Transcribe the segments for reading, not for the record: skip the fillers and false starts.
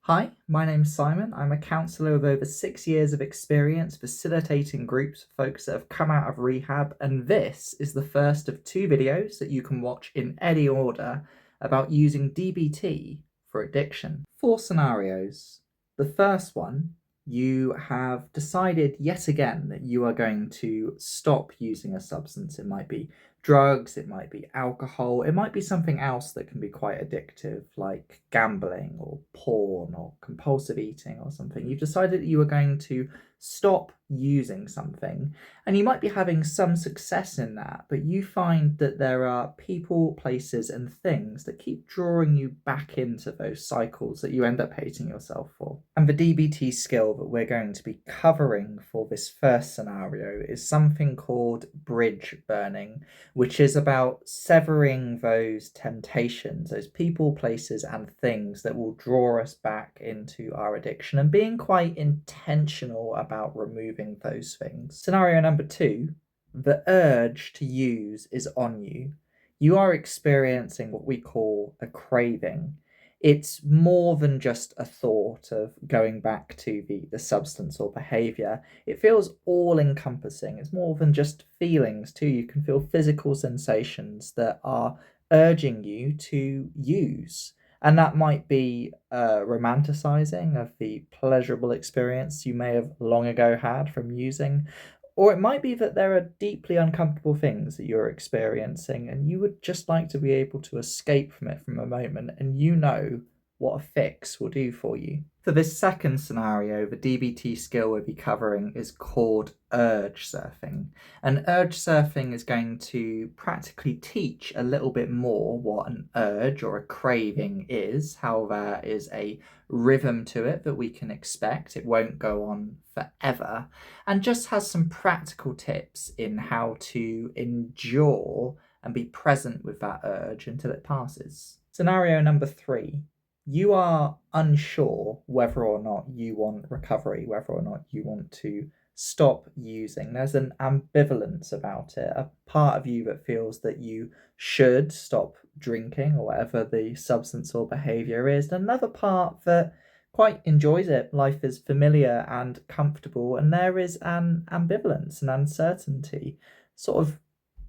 Hi, my name's Simon. I'm a counsellor with over 6 years of experience facilitating groups of folks that have come out of rehab, and this is the first of two videos that you can watch in any order about using DBT for addiction. Four scenarios. The first one, you have decided yet again that you are going to stop using a substance. It might be drugs, it might be alcohol, it might be something else that can be quite addictive, like gambling or porn or compulsive eating or something. You've decided that you are going to stop using something, and you might be having some success in that, but you find that there are people, places, and things that keep drawing you back into those cycles that you end up hating yourself for. And the DBT skill that we're going to be covering for this first scenario is something called bridge burning, which is about severing those temptations, those people, places, and things that will draw us back into our addiction, and being quite intentional about removing those things. Scenario number two, the urge to use is on you. You are experiencing what we call a craving. It's more than just a thought of going back to the substance or behavior. It feels all encompassing. It's more than just feelings too. You can feel physical sensations that are urging you to use. And that might be romanticizing of the pleasurable experience you may have long ago had from using. Or it might be that there are deeply uncomfortable things that you're experiencing and you would just like to be able to escape from it from a moment, and you know what a fix will do for you. For this second scenario, the DBT skill we'll be covering is called urge surfing. And urge surfing is going to practically teach a little bit more what an urge or a craving is, how there is a rhythm to it that we can expect. It won't go on forever, and just has some practical tips in how to endure and be present with that urge until it passes. Scenario number three, you are unsure whether or not you want recovery, whether or not you want to stop using. There's an ambivalence about it, a part of you that feels that you should stop drinking or whatever the substance or behavior is, and another part that quite enjoys it. Life is familiar and comfortable, and there is an ambivalence and uncertainty, sort of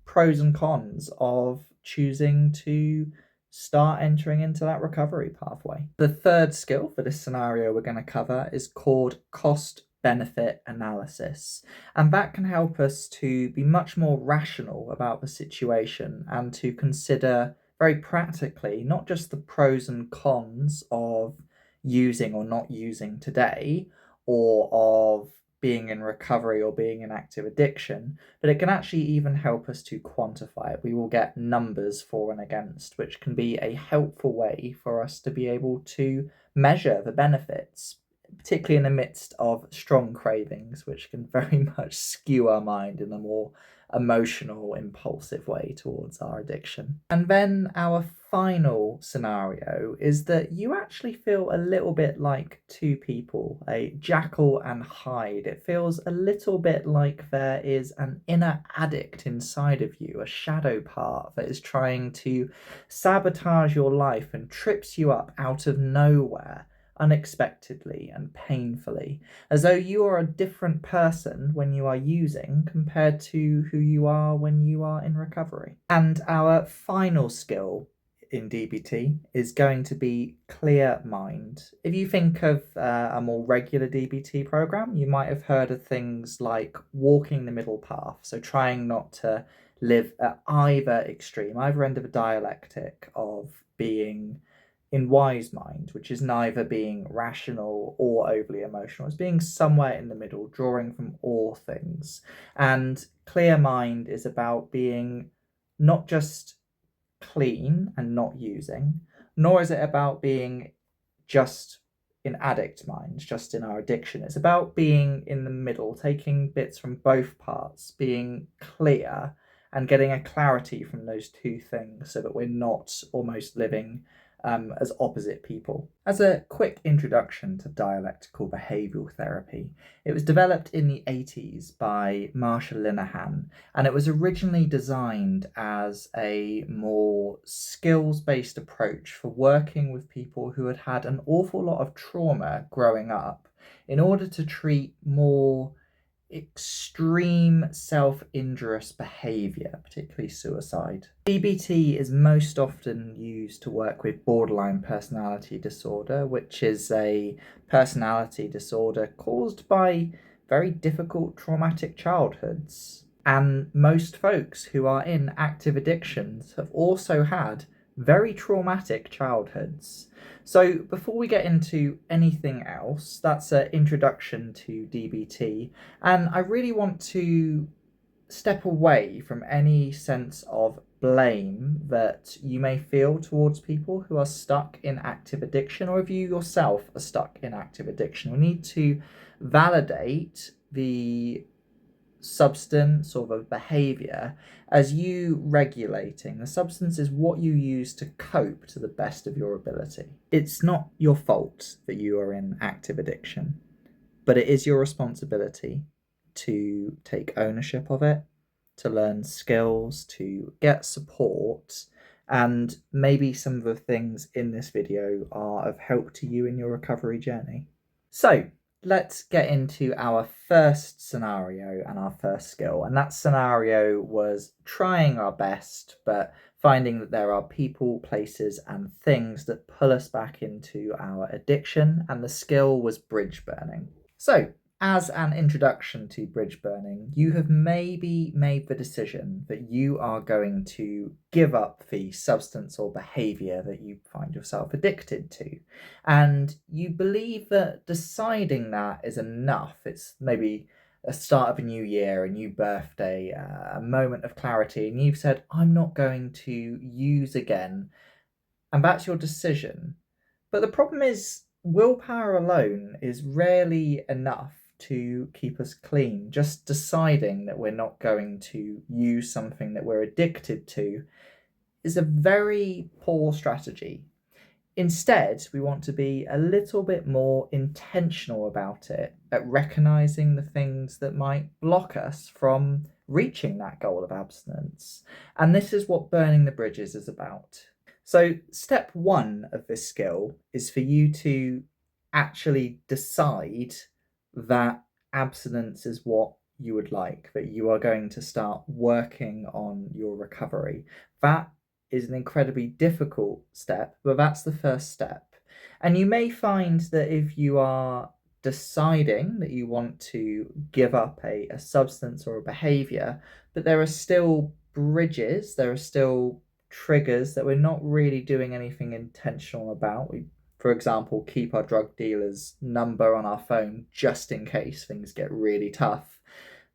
pros and cons of choosing to start entering into that recovery pathway. The third skill for this scenario we're going to cover is called cost benefit analysis, and that can help us to be much more rational about the situation and to consider very practically not just the pros and cons of using or not using today, or of being in recovery or being in active addiction, but it can actually even help us to quantify it. We will get numbers for and against, which can be a helpful way for us to be able to measure the benefits, particularly in the midst of strong cravings, which can very much skew our mind in a more emotional, impulsive way towards our addiction. And then our final scenario is that you actually feel a little bit like two people, a Jekyll and Hyde. It feels a little bit like there is an inner addict inside of you, a shadow part that is trying to sabotage your life and trips you up out of nowhere, unexpectedly and painfully, as though you are a different person when you are using compared to who you are when you are in recovery. And our final skill in DBT is going to be clear mind. If you think of a more regular DBT program, you might have heard of things like walking the middle path, so trying not to live at either extreme, either end of a dialectic of being in wise mind, which is neither being rational or overly emotional. It's being somewhere in the middle, drawing from all things. And clear mind is about being not just clean and not using, nor is it about being just in addict minds, just in our addiction. It's about being in the middle, taking bits from both parts, being clear and getting a clarity from those two things so that we're not almost living as opposite people. As a quick introduction to dialectical behavioural therapy, it was developed in the 80s by Marsha Linehan, and it was originally designed as a more skills-based approach for working with people who had had an awful lot of trauma growing up in order to treat more extreme self-injurious behaviour, particularly suicide. DBT is most often used to work with borderline personality disorder, which is a personality disorder caused by very difficult traumatic childhoods. And most folks who are in active addictions have also had very traumatic childhoods. So before we get into anything else, that's an introduction to DBT, and I really want to step away from any sense of blame that you may feel towards people who are stuck in active addiction, or if you yourself are stuck in active addiction. We need to validate the substance or the behavior as you regulating. The substance is what you use to cope to the best of your ability. It's not your fault that you are in active addiction, but it is your responsibility to take ownership of it, to learn skills, to get support, and maybe some of the things in this video are of help to you in your recovery journey. So let's get into our first scenario and our first skill. And that scenario was trying our best, but finding that there are people, places, and things that pull us back into our addiction. And the skill was bridge burning. So, as an introduction to bridge burning, you have maybe made the decision that you are going to give up the substance or behaviour that you find yourself addicted to. And you believe that deciding that is enough. It's maybe a start of a new year, a new birthday, a moment of clarity, and you've said, I'm not going to use again. And that's your decision. But the problem is, willpower alone is rarely enough to keep us clean. Just deciding that we're not going to use something that we're addicted to is a very poor strategy. Instead, we want to be a little bit more intentional about it, at recognizing the things that might block us from reaching that goal of abstinence. And this is what burning the bridges is about. So step one of this skill is for you to actually decide that abstinence is what you would like, that you are going to start working on your recovery. That is an incredibly difficult step, but that's the first step. And you may find that if you are deciding that you want to give up a substance or a behavior, but there are still bridges, there are still triggers that we're not really doing anything intentional about. We, for example, keep our drug dealer's number on our phone just in case things get really tough.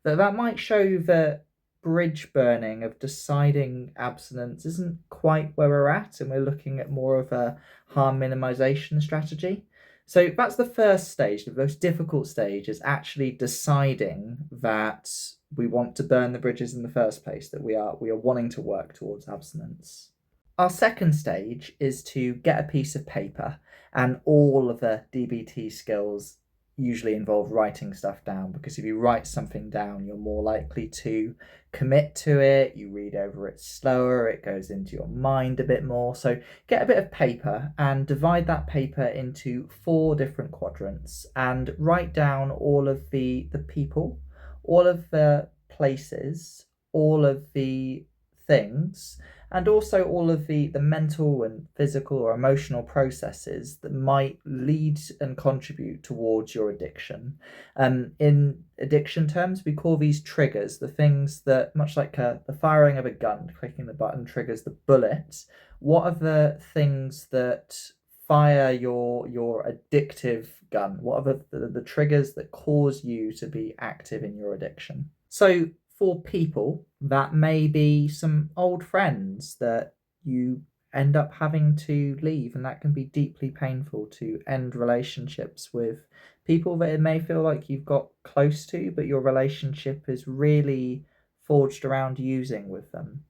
That might show that bridge burning of deciding abstinence isn't quite where we're at, and we're looking at more of a harm minimization strategy. So that's the first stage. The most difficult stage is actually deciding that we want to burn the bridges in the first place, that we are wanting to work towards abstinence. Our second stage is to get a piece of paper, and all of the DBT skills usually involve writing stuff down, because if you write something down, you're more likely to commit to it, you read over it slower, it goes into your mind a bit more. So get a bit of paper and divide that paper into 4 different quadrants, and write down all of the people, all of the places, all of the things, and also all of the mental and physical or emotional processes that might lead and contribute towards your addiction. In addiction terms, we call these triggers, the things that, much like the firing of a gun, clicking the button triggers the bullet. What are the things that fire your addictive gun? What are the triggers that cause you to be active in your addiction? So for people, that may be some old friends that you end up having to leave, and that can be deeply painful, to end relationships with people that it may feel like you've got close to, but your relationship is really forged around using with them.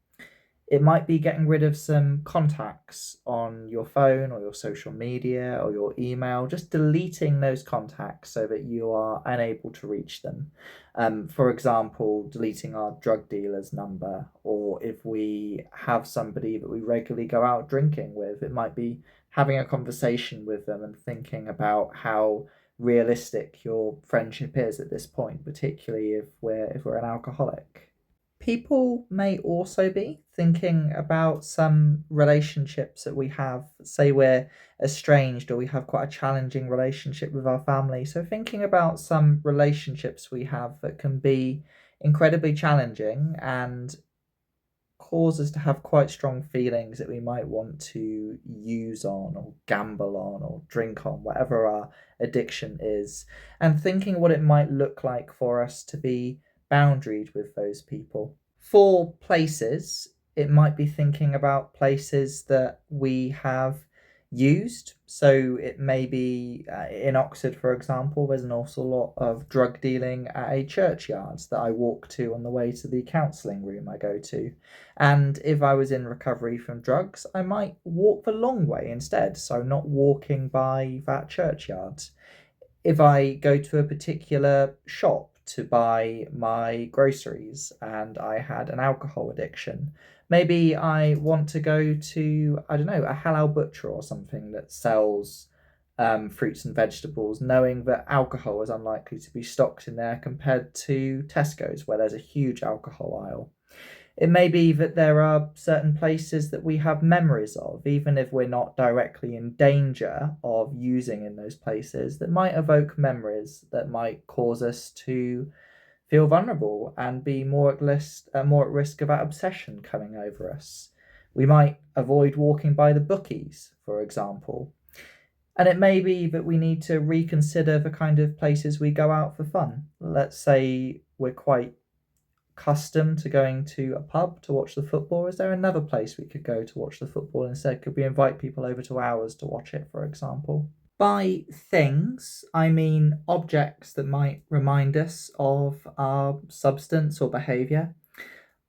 It might be getting rid of some contacts on your phone or your social media or your email, just deleting those contacts so that you are unable to reach them. For example, deleting our drug dealer's number, or if we have somebody that we regularly go out drinking with, it might be having a conversation with them and thinking about how realistic your friendship is at this point, particularly if we're an alcoholic. People may also be thinking about some relationships that we have. Say we're estranged or we have quite a challenging relationship with our family. So, thinking about some relationships we have that can be incredibly challenging and cause us to have quite strong feelings that we might want to use on or gamble on or drink on, whatever our addiction is, and thinking what it might look like for us to be boundaried with those people. For places, it might be thinking about places that we have used. So it may be in Oxford, for example, there's an awful lot of drug dealing at a churchyard that I walk to on the way to the counselling room I go to. And if I was in recovery from drugs, I might walk the long way instead, so not walking by that churchyard. If I go to a particular shop to buy my groceries and I had an alcohol addiction, maybe I want to go to, I don't know, a halal butcher or something that sells fruits and vegetables, knowing that alcohol is unlikely to be stocked in there compared to Tesco's, where there's a huge alcohol aisle. It may be that there are certain places that we have memories of, even if we're not directly in danger of using in those places, that might evoke memories that might cause us to feel vulnerable and be more at risk of that obsession coming over us. We might avoid walking by the bookies, for example. And it may be that we need to reconsider the kind of places we go out for fun. Let's say we're quite accustomed to going to a pub to watch the football. Is there another place we could go to watch the football instead? Could we invite people over to ours to watch it, for example? By things, I mean objects that might remind us of our substance or behaviour.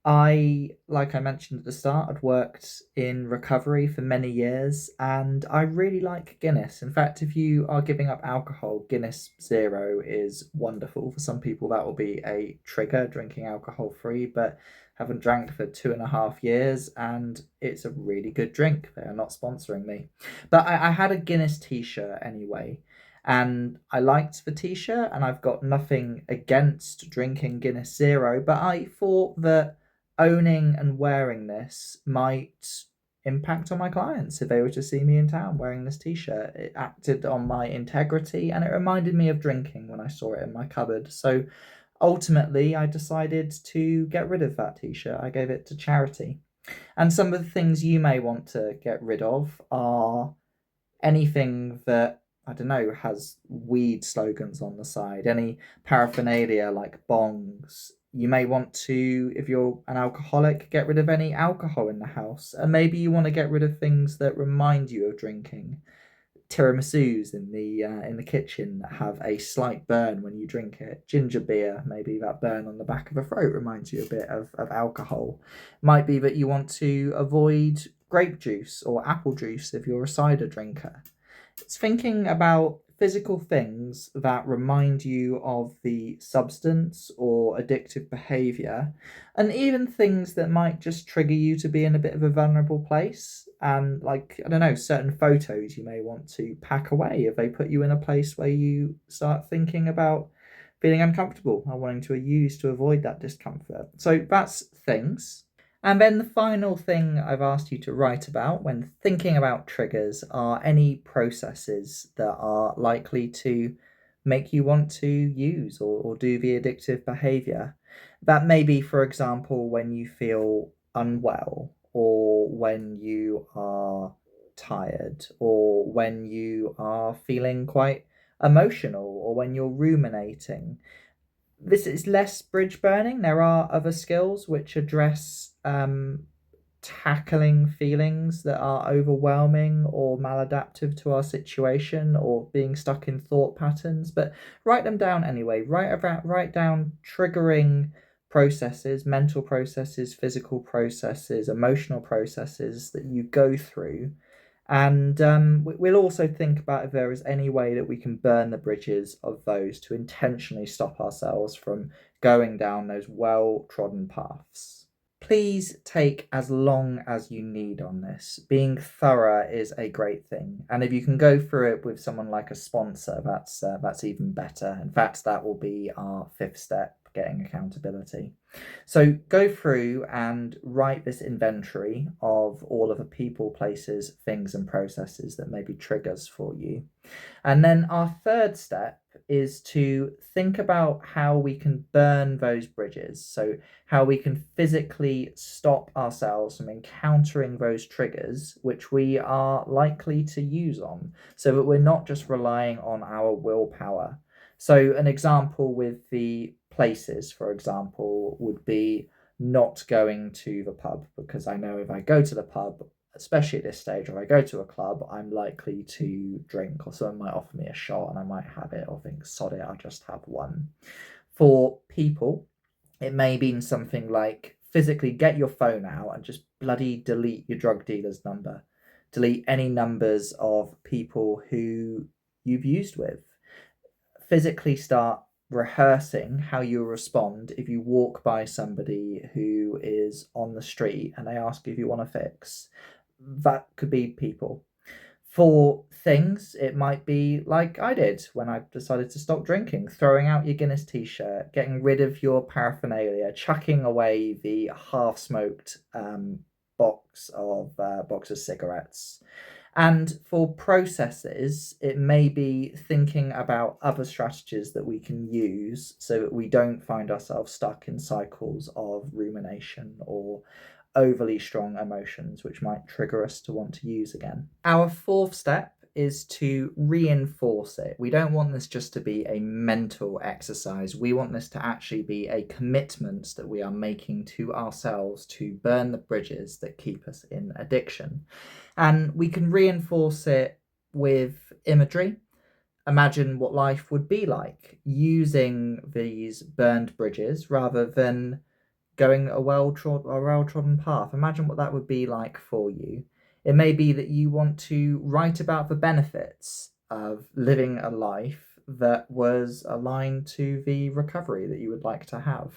Like I mentioned at the start, I'd worked in recovery for many years and I really like Guinness. In fact, if you are giving up alcohol, Guinness Zero is wonderful. For some people, that will be a trigger, drinking alcohol free, but haven't drank for 2.5 years and it's a really good drink. They are not sponsoring me. But I had a Guinness t shirt anyway. And I liked the t shirt, and I've got nothing against drinking Guinness Zero, but I thought that owning and wearing this might impact on my clients if they were to see me in town wearing this t-shirt. It acted on my integrity and it reminded me of drinking when I saw it in my cupboard. So ultimately I decided to get rid of that t-shirt. I gave it to charity. And some of the things you may want to get rid of are anything that, I don't know, has weed slogans on the side, any paraphernalia like bongs. You may want to, if you're an alcoholic, get rid of any alcohol in the house. And maybe you want to get rid of things that remind you of drinking. Tiramisus in the kitchen that have a slight burn when you drink it. Ginger beer, maybe that burn on the back of the throat reminds you a bit of alcohol. Might be that you want to avoid grape juice or apple juice if you're a cider drinker. It's thinking about physical things that remind you of the substance or addictive behavior, and even things that might just trigger you to be in a bit of a vulnerable place. And, like, I don't know, certain photos you may want to pack away if they put you in a place where you start thinking about feeling uncomfortable and wanting to use to avoid that discomfort. So that's things. And then the final thing I've asked you to write about when thinking about triggers are any processes that are likely to make you want to use or do the addictive behavior. That may be, for example, when you feel unwell, or when you are tired, or when you are feeling quite emotional, or when you're ruminating. This is less bridge burning. There are other skills which address tackling feelings that are overwhelming or maladaptive to our situation, or being stuck in thought patterns. But write them down anyway. Write down triggering processes, mental processes, physical processes, emotional processes that you go through. And we'll also think about if there is any way that we can burn the bridges of those to intentionally stop ourselves from going down those well-trodden paths. Please take as long as you need on this. Being thorough is a great thing, and if you can go through it with someone like a sponsor, that's even better. In fact, that will be our fifth step, getting accountability. So go through and write this inventory of all of the people, places, things, and processes that may be triggers for you. And then our third step is to think about how we can burn those bridges. So, how we can physically stop ourselves from encountering those triggers, which we are likely to use on, so that we're not just relying on our willpower. So, an example with the places, for example, would be not going to the pub, because I know if I go to the pub, especially at this stage, or I go to a club, I'm likely to drink, or someone might offer me a shot and I might have it, or think, sod it, I'll just have one. For people, it may mean something like physically get your phone out and just bloody delete your drug dealer's number. Delete any numbers of people who you've used with. Physically start rehearsing how you respond if you walk by somebody who is on the street and they ask if you want a fix. That could be people. For things, it might be like I did when I decided to stop drinking, throwing out your Guinness t-shirt, getting rid of your paraphernalia, chucking away the half-smoked box of cigarettes. And for processes, it may be thinking about other strategies that we can use so that we don't find ourselves stuck in cycles of rumination or overly strong emotions, which might trigger us to want to use again. Our fourth step is to reinforce it. We don't want this just to be a mental exercise. We want this to actually be a commitment that we are making to ourselves to burn the bridges that keep us in addiction. And we can reinforce it with imagery. Imagine what life would be like using these burned bridges rather than going a well-trodden path. Imagine what that would be like for you. It may be that you want to write about the benefits of living a life that was aligned to the recovery that you would like to have.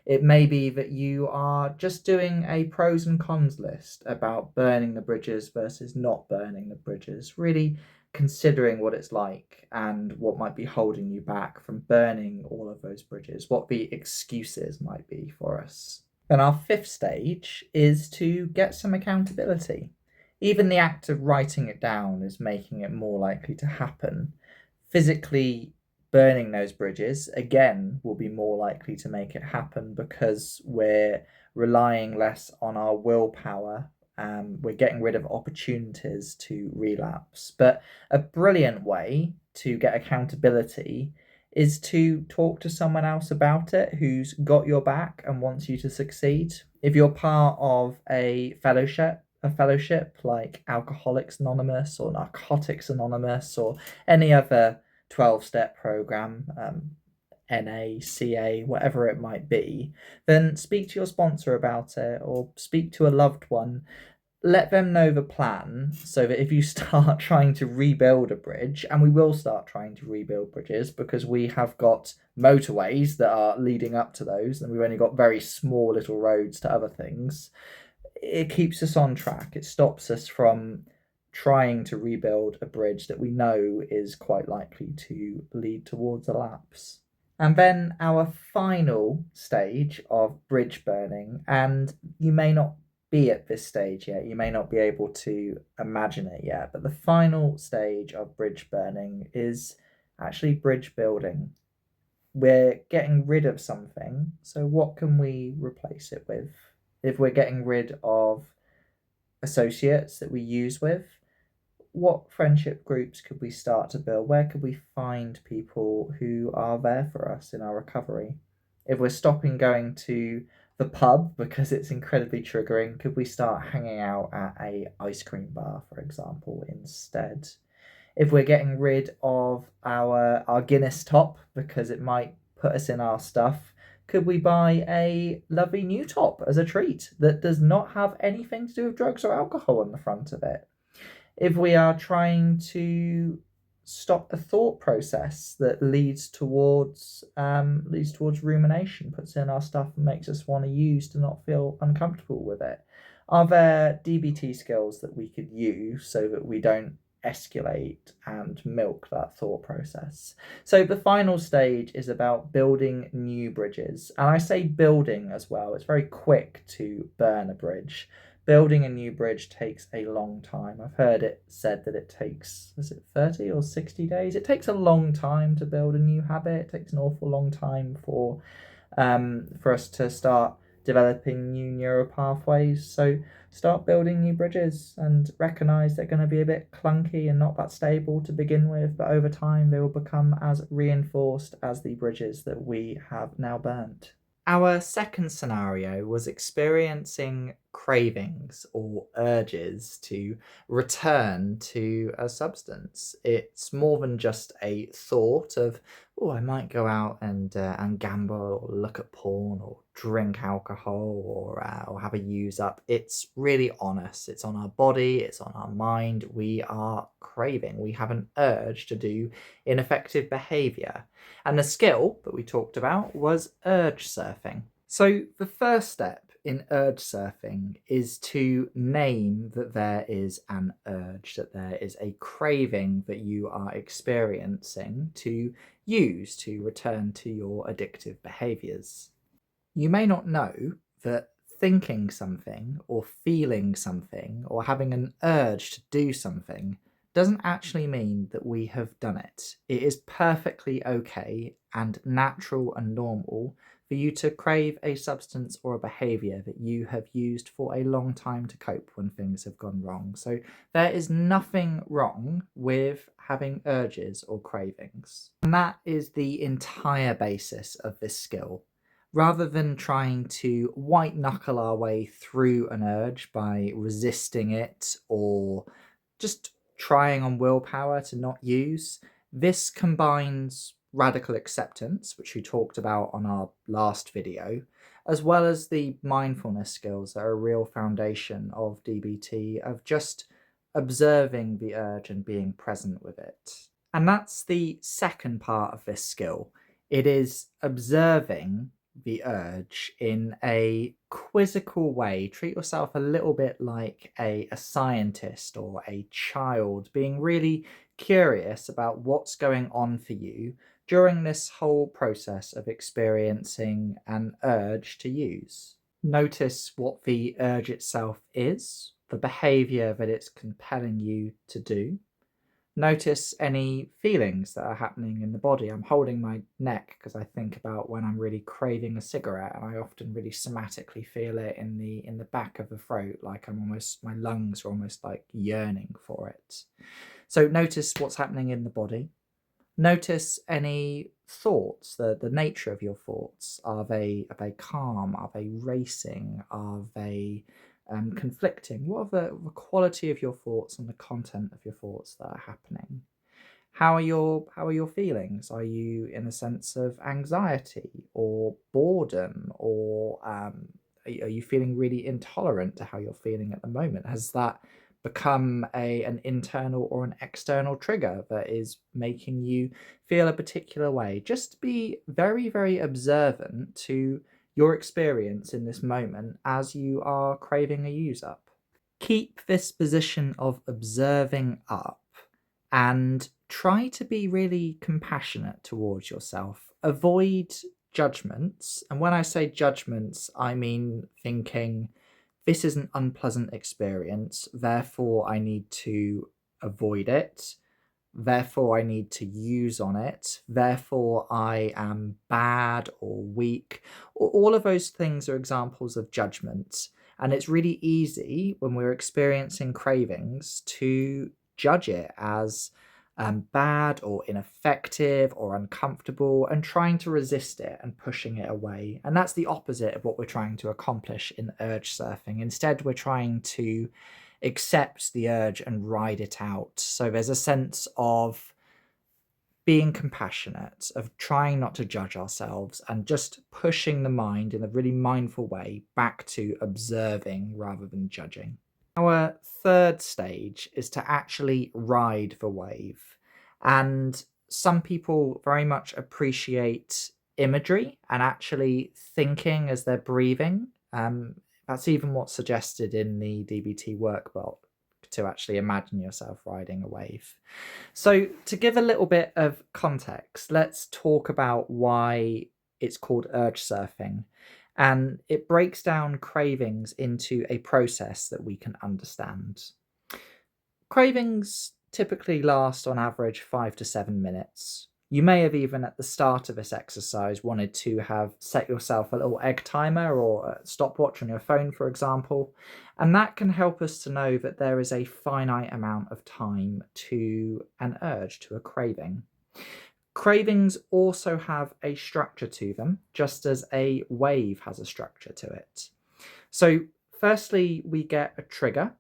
It may be that you are just doing a pros and cons list about burning the bridges versus not burning the bridges, really considering what it's like and what might be holding you back from burning all of those bridges, what the excuses might be for us. Then our fifth stage is to get some accountability. Even the act of writing it down is making it more likely to happen. Physically burning those bridges, again, will be more likely to make it happen because we're relying less on our willpower. We're getting rid of opportunities to relapse. But a brilliant way to get accountability is to talk to someone else about it who's got your back and wants you to succeed. If you're part of a fellowship like Alcoholics Anonymous or Narcotics Anonymous or any other 12-step program, NA, CA, whatever it might be, then speak to your sponsor about it or speak to a loved one. Let them know the plan so that if you start trying to rebuild a bridge, and we will start trying to rebuild bridges because we have got motorways that are leading up to those and we've only got very small little roads to other things, it keeps us on track. It stops us from trying to rebuild a bridge that we know is quite likely to lead towards a lapse. And then our final stage of bridge burning, and you may not be at this stage yet, you may not be able to imagine it yet, but the final stage of bridge burning is actually bridge building. We're getting rid of something, so what can we replace it with? If we're getting rid of associates that we use with, what friendship groups could we start to build? Where could we find people who are there for us in our recovery? If we're stopping going to the pub because it's incredibly triggering, could we start hanging out at a ice cream bar, for example, instead? If we're getting rid of our Guinness top because it might put us in our stuff, Could we buy a lovely new top as a treat that does not have anything to do with drugs or alcohol on the front of it? If we are trying to stop a thought process that leads towards rumination, puts in our stuff and makes us want to use to not feel uncomfortable with it. Are there DBT skills that we could use so that we don't escalate and milk that thought process? So the final stage is about building new bridges. And I say building as well. It's very quick to burn a bridge. Building a new bridge takes a long time. I've heard it said that it takes, is it 30 or 60 days? It takes a long time to build a new habit. It takes an awful long time for us to start developing new neural pathways. So start building new bridges and recognize they're going to be a bit clunky and not that stable to begin with, but over time they will become as reinforced as the bridges that we have now burnt. Our second scenario was experiencing cravings or urges to return to a substance. It's more than just a thought of, oh, I might go out and gamble or look at porn or drink alcohol or have a use up. It's really on us. It's on our body. It's on our mind. We are craving. We have an urge to do ineffective behaviour. And the skill that we talked about was urge surfing. So the first step in urge surfing is to name that there is an urge, that there is a craving that you are experiencing to use to return to your addictive behaviours. You may not know that thinking something or feeling something or having an urge to do something doesn't actually mean that we have done it. It is perfectly okay and natural and normal for you to crave a substance or a behaviour that you have used for a long time to cope when things have gone wrong. So there is nothing wrong with having urges or cravings. And that is the entire basis of this skill. Rather than trying to white knuckle our way through an urge by resisting it or just trying on willpower to not use, this combines radical acceptance, which we talked about on our last video, as well as the mindfulness skills that are a real foundation of DBT, of just observing the urge and being present with it. And that's the second part of this skill. It is observing the urge in a quizzical way. Treat yourself a little bit like a scientist or a child, being really curious about what's going on for you during this whole process of experiencing an urge to use. Notice what the urge itself is, the behaviour that it's compelling you to do. Notice any feelings that are happening in the body. I'm holding my neck because I think about when I'm really craving a cigarette, and I often really somatically feel it in the back of the throat, like my lungs are almost like yearning for it. So notice what's happening in the body. Notice any thoughts, the nature of your thoughts. Are they calm? Are they racing? Are they conflicting? What are the quality of your thoughts and the content of your thoughts that are happening? How are your feelings? Are you in a sense of anxiety or boredom, or are you feeling really intolerant to how you're feeling at the moment? Has that become an internal or an external trigger that is making you feel a particular way? Just be very, very observant to your experience in this moment as you are craving a use up. Keep this position of observing up and try to be really compassionate towards yourself. Avoid judgments. And when I say judgments, I mean thinking, this is an unpleasant experience, therefore I need to avoid it. Therefore, I need to use on it. Therefore, I am bad or weak. All of those things are examples of judgment. And it's really easy when we're experiencing cravings to judge it as bad or ineffective or uncomfortable, and trying to resist it and pushing it away. And that's the opposite of what we're trying to accomplish in urge surfing. Instead, we're trying to accept the urge and ride it out. So there's a sense of being compassionate, of trying not to judge ourselves and just pushing the mind in a really mindful way back to observing rather than judging. Our third stage is to actually ride the wave. And some people very much appreciate imagery and actually thinking as they're breathing. That's even what's suggested in the DBT workbook, to actually imagine yourself riding a wave. So, to give a little bit of context, let's talk about why it's called urge surfing. And it breaks down cravings into a process that we can understand. Cravings typically last on average 5 to 7 minutes. You may have even at the start of this exercise wanted to have set yourself a little egg timer or a stopwatch on your phone, for example, and that can help us to know that there is a finite amount of time to an urge, to a craving. Cravings also have a structure to them, just as a wave has a structure to it. So, firstly, we get a trigger.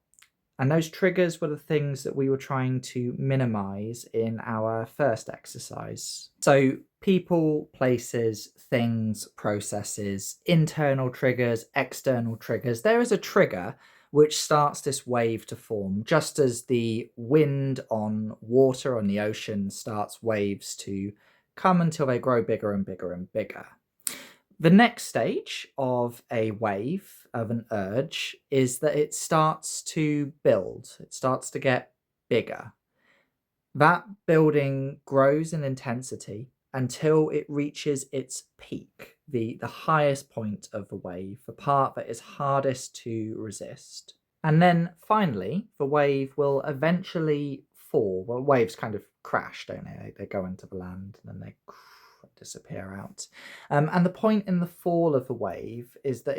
And those triggers were the things that we were trying to minimize in our first exercise. So, people, places, things, processes, internal triggers, external triggers. There is a trigger which starts this wave to form, just as the wind on water on the ocean starts waves to come until they grow bigger and bigger and bigger. The next stage of a wave, of an urge, is that it starts to build. It starts to get bigger. That building grows in intensity until it reaches its peak, the highest point of the wave, the part that is hardest to resist. And then finally, the wave will eventually fall. Well, waves kind of crash, don't they? They go into the land and then they disappear out. And the point in the fall of the wave is that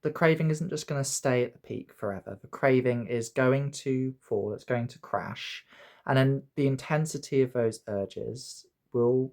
the craving isn't just going to stay at the peak forever. The craving is going to fall, it's going to crash, and then the intensity of those urges will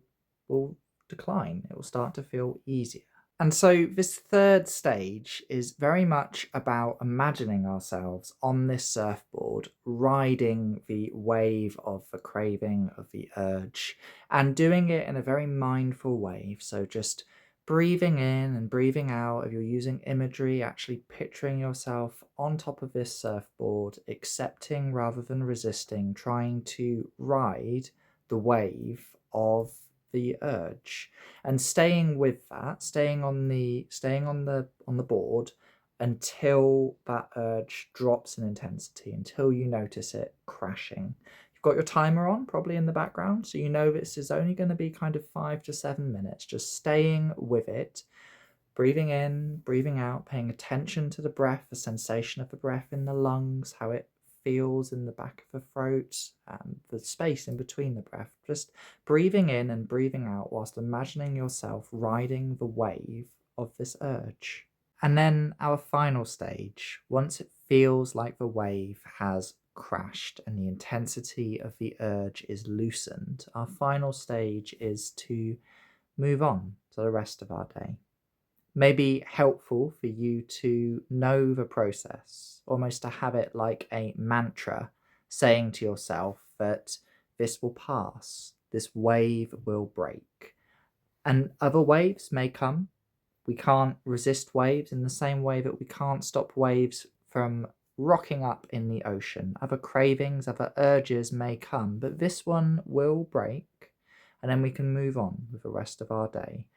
decline. It will start to feel easier. And so this third stage is very much about imagining ourselves on this surfboard, riding the wave of the craving, of the urge, and doing it in a very mindful way. So just breathing in and breathing out. If you're using imagery, actually picturing yourself on top of this surfboard, accepting rather than resisting, trying to ride the wave of the urge, and staying with that, staying on the board until that urge drops in intensity, until you notice it crashing. You've got your timer on probably in the background, so you know this is only going to be kind of 5 to 7 minutes, just staying with it, breathing in, breathing out, paying attention to the breath, the sensation of the breath in the lungs, how it feels in the back of the throat, and the space in between the breath. Just breathing in and breathing out whilst imagining yourself riding the wave of this urge. And then our final stage, once it feels like the wave has crashed and the intensity of the urge is loosened, our final stage is to move on to the rest of our day. Maybe helpful for you to know the process, almost to have it like a mantra, saying to yourself that this will pass, this wave will break. And other waves may come. We can't resist waves in the same way that we can't stop waves from rocking up in the ocean. Other cravings, other urges may come, but this one will break, and then we can move on with the rest of our day.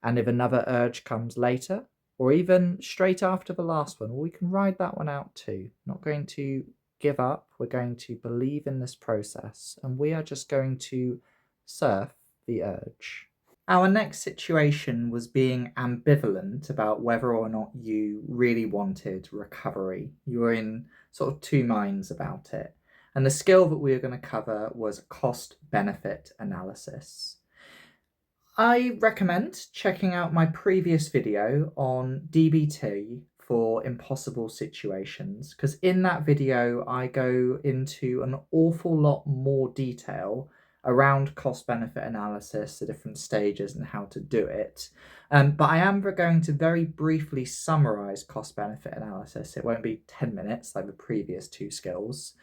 And if another urge comes later, or even straight after the last one, we can ride that one out too. Not going to give up. We're going to believe in this process, and we are just going to surf the urge. Our next situation was being ambivalent about whether or not you really wanted recovery. You were in sort of two minds about it. And the skill that we were going to cover was cost-benefit analysis. I recommend checking out my previous video on DBT for impossible situations, because in that video I go into an awful lot more detail around cost benefit analysis, the different stages and how to do it. But I am going to very briefly summarize cost benefit analysis. It won't be 10 minutes like the previous two skills.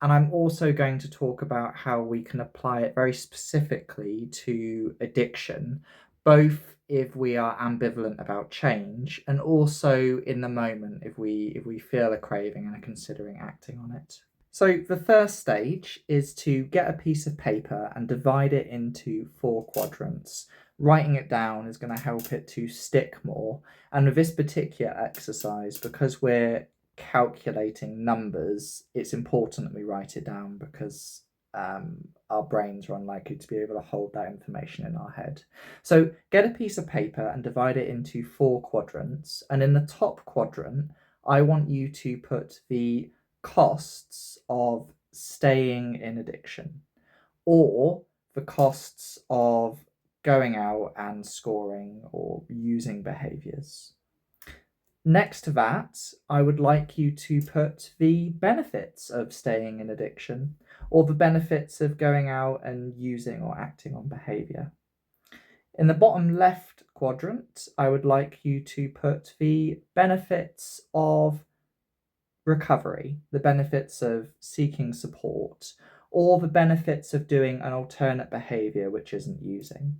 And I'm also going to talk about how we can apply it very specifically to addiction, both if we are ambivalent about change and also in the moment if we feel a craving and are considering acting on it. So the first stage is to get a piece of paper and divide it into 4 quadrants. Writing it down is going to help it to stick more. And with this particular exercise, because we're calculating numbers, it's important that we write it down because our brains are unlikely to be able to hold that information in our head. So get a piece of paper and divide it into 4 quadrants. And in the top quadrant, I want you to put the costs of staying in addiction or the costs of going out and scoring or using behaviours. Next to that, I would like you to put the benefits of staying in addiction or the benefits of going out and using or acting on behaviour. In the bottom left quadrant, I would like you to put the benefits of recovery, the benefits of seeking support, or the benefits of doing an alternate behaviour which isn't using.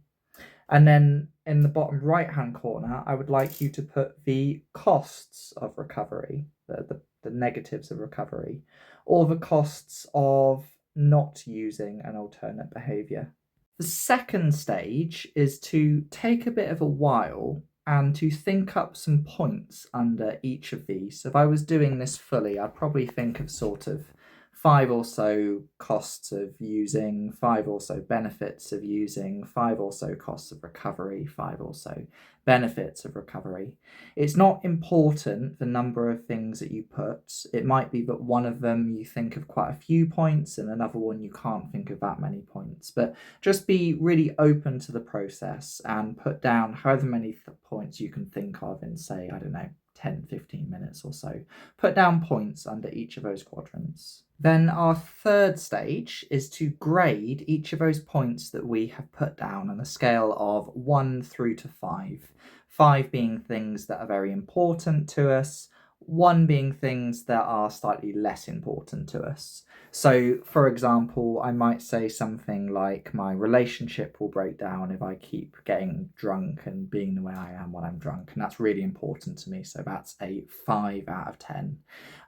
And then in the bottom right hand corner, I would like you to put the costs of recovery, the negatives of recovery, or the costs of not using an alternate behaviour. The second stage is to take a bit of a while and to think up some points under each of these. So if I was doing this fully, I'd probably think of sort of 5 or so costs of using, 5 or so benefits of using, 5 or so costs of recovery, 5 or so benefits of recovery. It's not important the number of things that you put. It might be that one of them you think of quite a few points and another one you can't think of that many points. But just be really open to the process and put down however many points you can think of in, say, I don't know, 10, 15 minutes or so. Put down points under each of those quadrants. Then our third stage is to grade each of those points that we have put down on a scale of 1 through to 5. 5 being things that are very important to us, 1 being things that are slightly less important to us. So, for example, I might say something like my relationship will break down if I keep getting drunk and being the way I am when I'm drunk, and that's really important to me, so that's a 5 out of 10.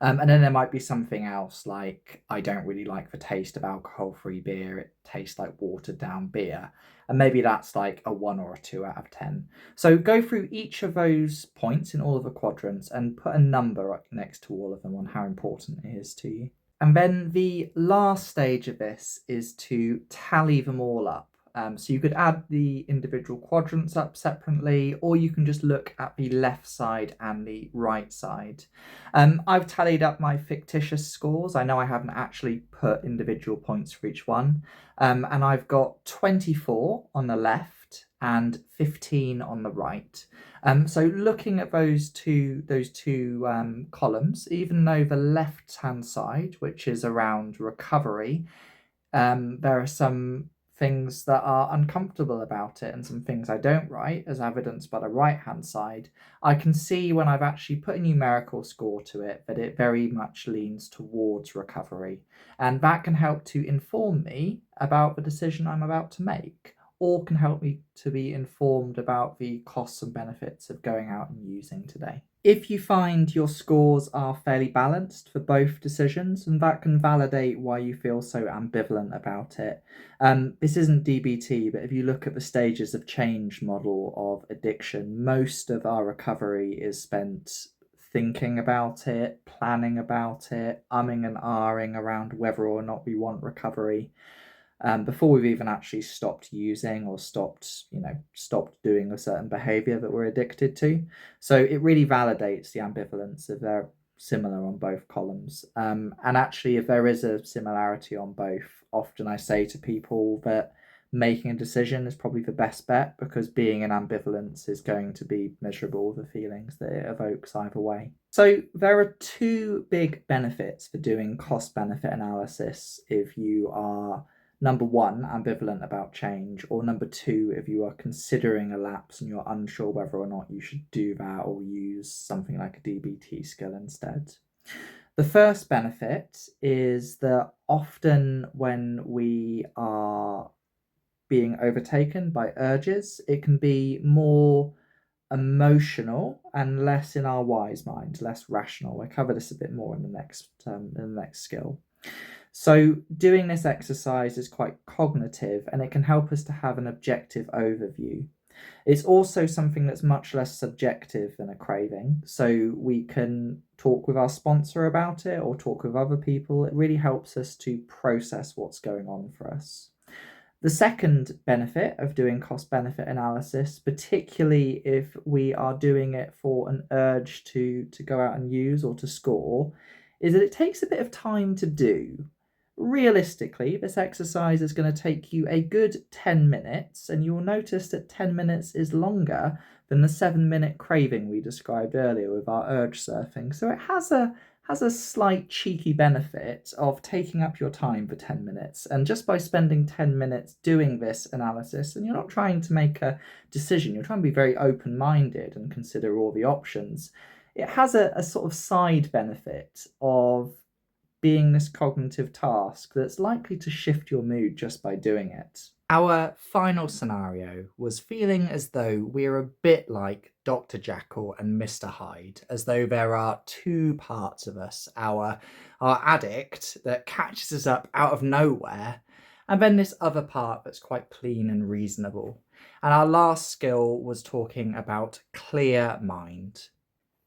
And then there might be something else like I don't really like the taste of alcohol-free beer, it tastes like watered down beer, and maybe that's like a 1 or a 2 out of 10. So go through each of those points in all of the quadrants and put a number next to all of them on how important it is to you. And then the last stage of this is to tally them all up. So you could add the individual quadrants up separately, or you can just look at the left side and the right side. I've tallied up my fictitious scores. I know I haven't actually put individual points for each one. And I've got 24 on the left and 15 on the right. So looking at those two columns, even though the left-hand side, which is around recovery, there are some things that are uncomfortable about it and some things I don't write, as evidenced by the right-hand side. I can see when I've actually put a numerical score to it that it very much leans towards recovery. And that can help to inform me about the decision I'm about to make, or can help me to be informed about the costs and benefits of going out and using today. If you find your scores are fairly balanced for both decisions, and that can validate why you feel so ambivalent about it. This isn't DBT, but if you look at the stages of change model of addiction, most of our recovery is spent thinking about it, planning about it, umming and ahhing around whether or not we want recovery. Before we've even actually stopped using or stopped doing a certain behaviour that we're addicted to. So it really validates the ambivalence if they're similar on both columns. And actually, if there is a similarity on both, often I say to people that making a decision is probably the best bet, because being in ambivalence is going to be miserable, the feelings that it evokes either way. So there are 2 big benefits for doing cost-benefit analysis if you are number 1, ambivalent about change, or number 2, if you are considering a lapse and you're unsure whether or not you should do that or use something like a DBT skill instead. The first benefit is that often when we are being overtaken by urges, it can be more emotional and less in our wise mind, less rational. We'll cover this a bit more in the next skill. So doing this exercise is quite cognitive, and it can help us to have an objective overview. It's also something that's much less subjective than a craving, so we can talk with our sponsor about it or talk with other people. It really helps us to process what's going on for us. The second benefit of doing cost-benefit analysis, particularly if we are doing it for an urge to go out and use or to score, is that it takes a bit of time to do. Realistically, this exercise is going to take you a good 10 minutes, and you will notice that 10 minutes is longer than the 7-minute craving we described earlier with our urge surfing. So it has a slight cheeky benefit of taking up your time for 10 minutes. And just by spending 10 minutes doing this analysis, and you're not trying to make a decision, you're trying to be very open-minded and consider all the options, it has a sort of side benefit of being this cognitive task that's likely to shift your mood just by doing it. Our final scenario was feeling as though we're a bit like Dr. Jekyll and Mr. Hyde, as though there are two parts of us, our addict that catches us up out of nowhere, and then this other part that's quite clean and reasonable. And our last skill was talking about clear mind.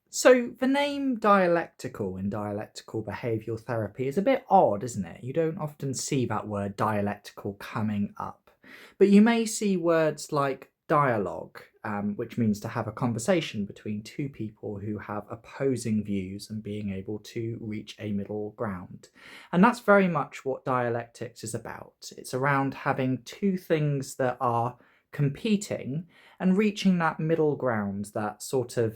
So the name dialectical in dialectical behavioural therapy is a bit odd, isn't it? You don't often see that word dialectical coming up. But you may see words like dialogue, which means to have a conversation between two people who have opposing views and being able to reach a middle ground. And that's very much what dialectics is about. It's around having two things that are competing and reaching that middle ground, that sort of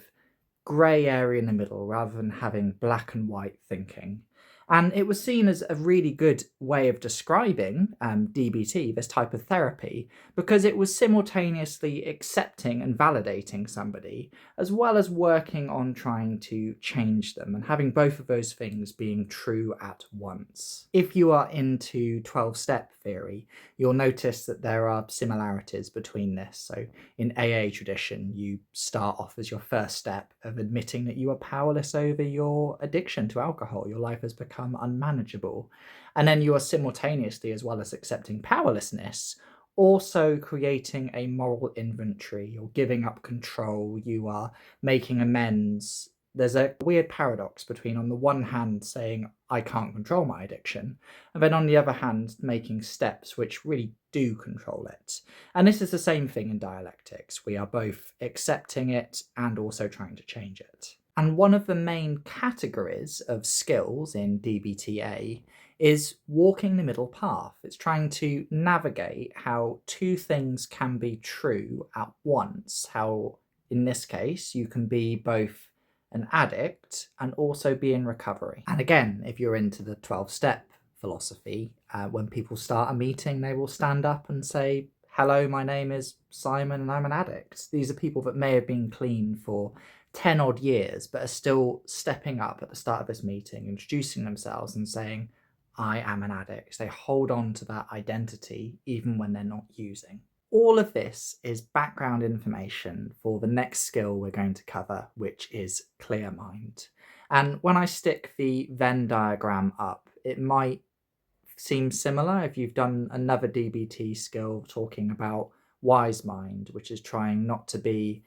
grey area in the middle, rather than having black and white thinking. And it was seen as a really good way of describing DBT, this type of therapy, because it was simultaneously accepting and validating somebody, as well as working on trying to change them, and having both of those things being true at once. If you are into 12-step theory, you'll notice that there are similarities between this. So in AA tradition, you start off as your first step of admitting that you are powerless over your addiction to alcohol. Your life has become unmanageable. And then you are simultaneously, as well as accepting powerlessness, also creating a moral inventory. You're giving up control. You are making amends. There's a weird paradox between, on the one hand, saying, I can't control my addiction, and then on the other hand, making steps which really do control it. And this is the same thing in dialectics. We are both accepting it and also trying to change it. And one of the main categories of skills in DBTA is walking the middle path. It's trying to navigate how two things can be true at once. How, in this case, you can be both an addict and also be in recovery. And again, if you're into the 12-step philosophy, when people start a meeting, they will stand up and say, hello, my name is Simon and I'm an addict. These are people that may have been clean for 10 odd years, but are still stepping up at the start of this meeting, introducing themselves and saying, I am an addict. They hold on to that identity even when they're not using. All of this is background information for the next skill we're going to cover, which is clear mind. And when I stick the Venn diagram up, it might seem similar if you've done another DBT skill talking about wise mind, which is trying not to be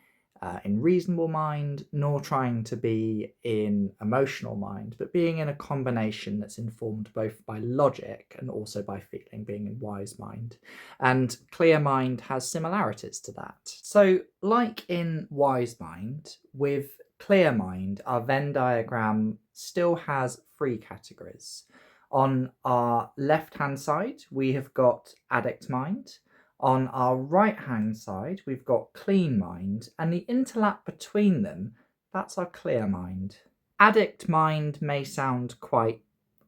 in reasonable mind, nor trying to be in emotional mind, but being in a combination that's informed both by logic and also by feeling, being in wise mind. And clear mind has similarities to that. So like in wise mind, with clear mind, our Venn diagram still has 3 categories. On our left-hand side, we have got addict mind. On our right-hand side, we've got clean mind, and the interlap between them, that's our clear mind. Addict mind may sound quite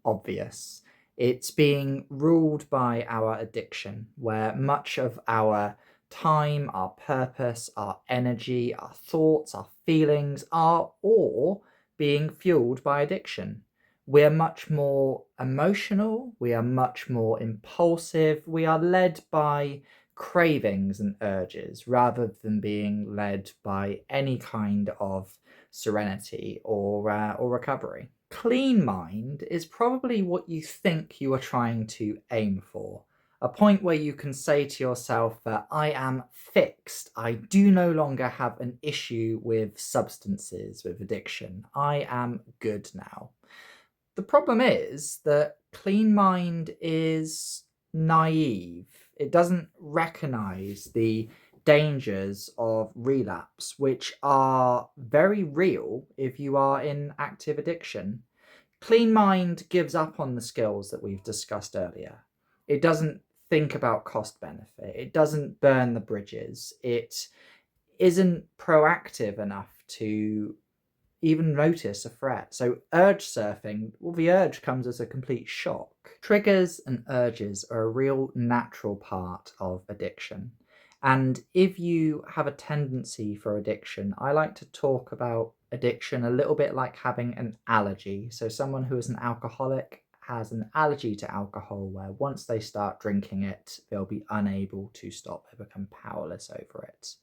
obvious. It's being ruled by our addiction, where much of our time, our purpose, our energy, our thoughts, our feelings are all being fueled by addiction. We're much more emotional, we are much more impulsive, we are led by cravings and urges rather than being led by any kind of serenity or recovery. Clean mind is probably what you think you are trying to aim for. A point where you can say to yourself that I am fixed. I do no longer have an issue with substances, with addiction. I am good now. The problem is that clean mind is naive. It doesn't recognize the dangers of relapse, which are very real if you are in active addiction. Clean mind gives up on the skills that we've discussed earlier. It doesn't think about cost benefit. It doesn't burn the bridges. It isn't proactive enough to even notice a threat. So urge surfing, well, the urge comes as a complete shock. Triggers and urges are a real natural part of addiction. And if you have a tendency for addiction, I like to talk about addiction a little bit like having an allergy. So someone who is an alcoholic has an allergy to alcohol where once they start drinking it, they'll be unable to stop. They become powerless over it.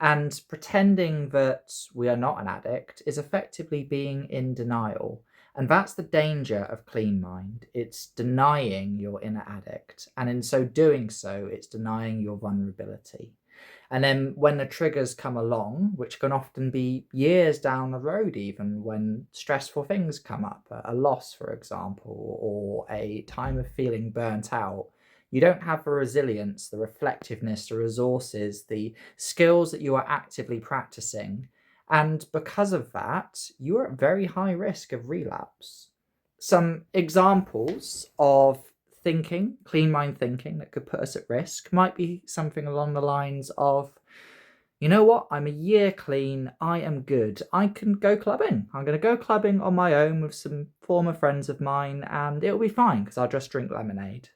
And pretending that we are not an addict is effectively being in denial. And that's the danger of clean mind. It's denying your inner addict. And in so doing so, it's denying your vulnerability. And then when the triggers come along, which can often be years down the road, even when stressful things come up, a loss, for example, or a time of feeling burnt out, you don't have the resilience, the reflectiveness, the resources, the skills that you are actively practicing. And because of that, you are at very high risk of relapse. Some examples of thinking, clean mind thinking, that could put us at risk might be something along the lines of, you know what, I'm a year clean, I am good, I can go clubbing. I'm going to go clubbing on my own with some former friends of mine and it'll be fine because I'll just drink lemonade.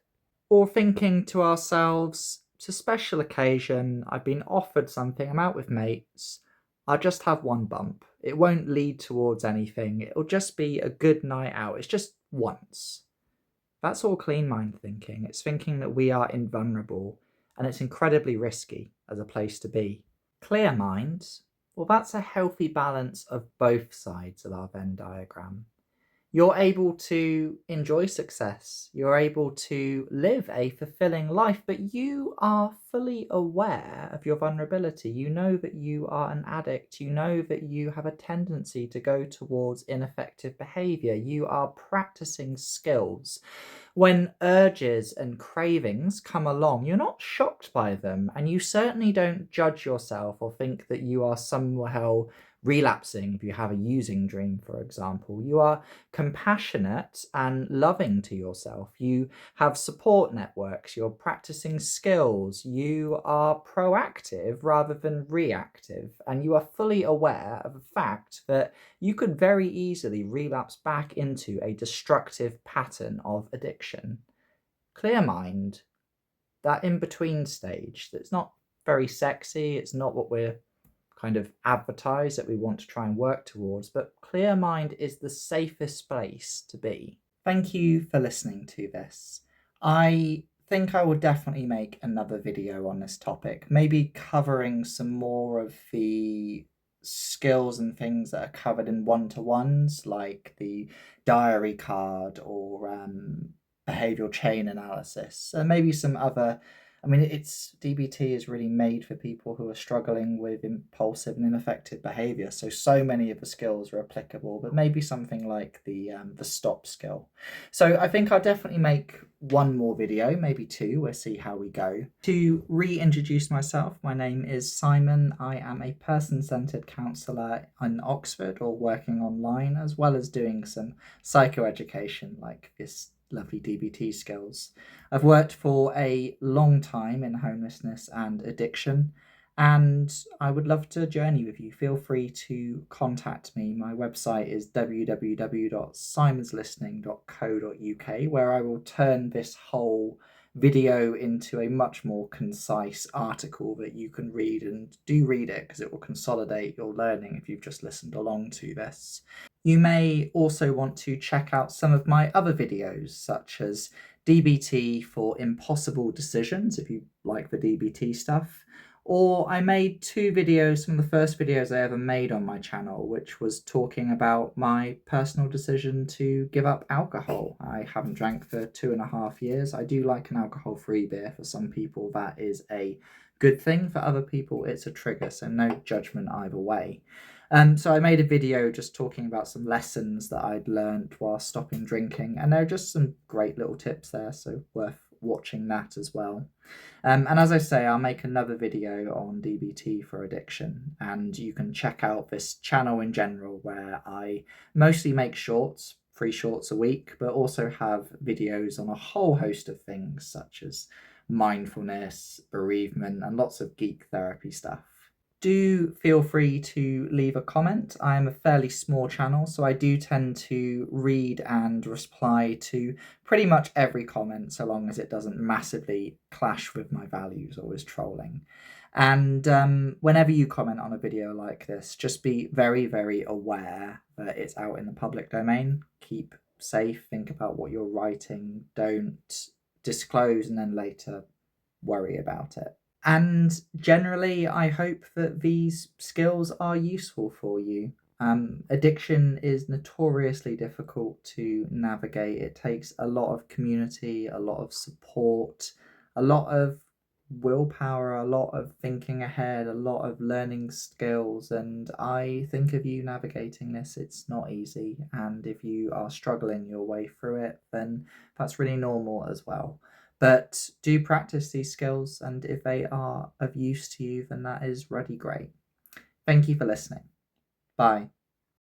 Or thinking to ourselves, it's a special occasion, I've been offered something, I'm out with mates, I'll just have one bump. It won't lead towards anything, it'll just be a good night out, it's just once. That's all clean mind thinking. It's thinking that we are invulnerable and it's incredibly risky as a place to be. Clear mind, well, that's a healthy balance of both sides of our Venn diagram. You're able to enjoy success, you're able to live a fulfilling life, but you are fully aware of your vulnerability. You know that you are an addict, you know that you have a tendency to go towards ineffective behavior, you are practicing skills. When urges and cravings come along, you're not shocked by them, and you certainly don't judge yourself or think that you are somehow relapsing if you have a using dream, for example. You are compassionate and loving to yourself. You have support networks, you're practicing skills, you are proactive rather than reactive, and you are fully aware of the fact that you could very easily relapse back into a destructive pattern of addiction. Clear mind, that in between stage, that's not very sexy, it's not what we're kind of advertise that we want to try and work towards, but clear mind is the safest place to be. Thank you for listening to this. I think I will definitely make another video on this topic, maybe covering some more of the skills and things that are covered in one-to-ones, like the diary card or behavioural chain analysis, and maybe some other. I mean, it's DBT is really made for people who are struggling with impulsive and ineffective behaviour. So many of the skills are applicable, but maybe something like the stop skill. So I think I'll definitely make one more video, maybe two. We'll see how we go. To reintroduce myself, my name is Simon. I am a person-centred counsellor in Oxford or working online, as well as doing some psychoeducation like this lovely DBT Skills. I've worked for a long time in homelessness and addiction, and I would love to journey with you. Feel free to contact me. My website is www.simonslistening.co.uk, where I will turn this whole video into a much more concise article that you can read, and do read it because it will consolidate your learning if you've just listened along to this. You may also want to check out some of my other videos, such as DBT for impossible decisions, if you like the DBT stuff. Or I made 2 videos, some of the first videos I ever made on my channel, which was talking about my personal decision to give up alcohol. I haven't drank for 2.5 years. I do like an alcohol-free beer. For some people, that is a good thing. For other people, it's a trigger, so no judgment either way. So I made a video just talking about some lessons that I'd learned while stopping drinking, and there are just some great little tips there, so worth watching that as well. And as I say, I'll make another video on DBT for addiction, and you can check out this channel in general where I mostly make shorts, 3 shorts a week, but also have videos on a whole host of things such as mindfulness, bereavement, and lots of geek therapy stuff. Do feel free to leave a comment. I am a fairly small channel, so I do tend to read and reply to pretty much every comment, so long as it doesn't massively clash with my values or is trolling. And whenever you comment on a video like this, just be very, very aware that it's out in the public domain. Keep safe, think about what you're writing, don't disclose and then later worry about it. And generally, I hope that these skills are useful for you. Addiction is notoriously difficult to navigate. It takes a lot of community, a lot of support, a lot of willpower, a lot of thinking ahead, a lot of learning skills. And I think of you navigating this, it's not easy. And if you are struggling your way through it, then that's really normal as well. But do practice these skills, and if they are of use to you, then that is really great. Thank you for listening. Bye.